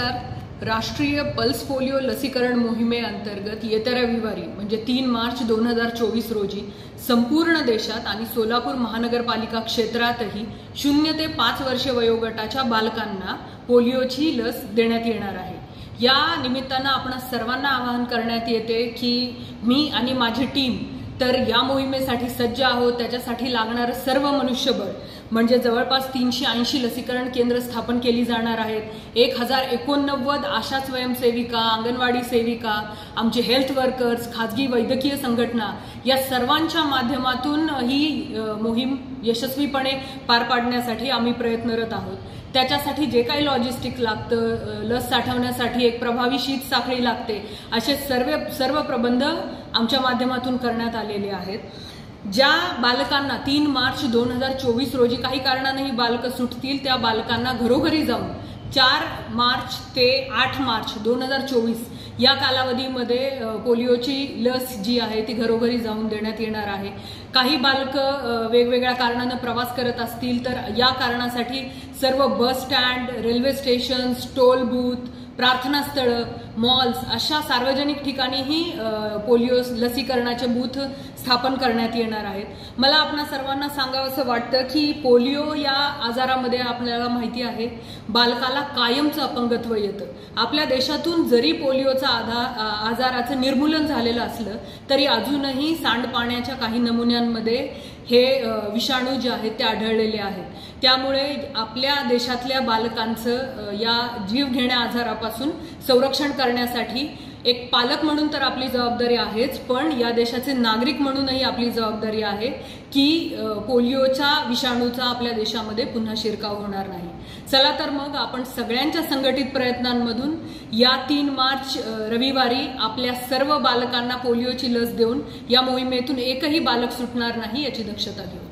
नमस्कार। राष्ट्रीय pulse polio लसीकरण मोहिमेअंतर्गत येत्या रविवारी म्हणजे 3 मार्च 2024 रोजी संपूर्ण देशात आणि सोलापूर महानगरपालिका क्षेत्रातही 0 ते 5 वर्षे वयोगटाच्या बालकांना पोलिओची लस देण्यात येणार आहे। या निमित्तानं आपण सर्वांना आवाहन करण्यात येते की मी आणि माझी टीम तर या मोहिमेसाठी सज्ज आहोत। त्याच्यासाठी लागणारे सर्व मनुष्यबळ म्हणजे जवळपास 380 लसीकरण केंद्र स्थापन केली जाणार आहेत। 1089 आशा स्वयंसेविका, अंगणवाडी सेविका, आमचे हेल्थ वर्कर्स, खाजगी वैद्यकीय संघटना या सर्वांच्या माध्यमातून ही मोहीम यशस्वीपणे पार पाडण्यासाठी आम्ही प्रयत्नरत आहोत। त्याच्यासाठी जे काही लॉजिस्टिक लागतं, लस साठवण्यासाठी एक प्रभावी शीत साखळी लागते, असे सर्व प्रबंध आमच्या माध्यमातून करण्यात आलेले आहेत। ज्या बालकांना 3 मार्च 2024 रोजी काही कारणाने बालकं सुटतील त्या बालकांना घरोघरी जाऊन 4 मार्च ते 8 मार्च 2024 या कालावधीमध्ये पोलिओची लस जी आहे ती घरोघरी जाऊन देण्यात येणार आहे। काही बालकं वेगवेगळ्या कारणाने प्रवास करत असतील तर या कारणासाठी सर्व bus stand, railway station, toll booth, प्रार्थना स्थळ, मॉल्स अशा सार्वजनिक ठिकाणीही पोलिओ लसीकरणाचे बूथ स्थापन करण्यात येणार आहेत। मला आपणा सर्वांना सांगावंसं वाटतं की पोलिओ या आजारामध्ये आपल्याला माहिती आहे बालकाला कायमचं अपंगत्व येतं। आपल्या देशातून जरी पोलिओचा आजाराचं निर्मूलन झालेलं असलं तरी अजूनही सांडपाण्याच्या काही नमुन्यांमध्ये हे विषाणू जे आहेत ते आढळलेले आहेत। त्यामुळे आपल्या देशातल्या बालकांचं या जीवघेण्या आजारापासून संरक्षण करण्यासाठी एक पालक म्हणून तर आपली जबाबदारी आहेच, पण या देशाचे नागरिक म्हणूनही आपली जबाबदारी आहे की पोलिओच्या विषाणूचा आपल्या देशामध्ये पुन्हा शिरकाव होणार नाही। चला तर मग आपण सगळ्यांच्या संघटित प्रयत्नांमधून या 3 मार्च रविवारी आपल्या सर्व बालकांना पोलिओची लस देऊन या मोहिमेतून एकही बालक सुटणार नाही याची दक्षता घेऊ।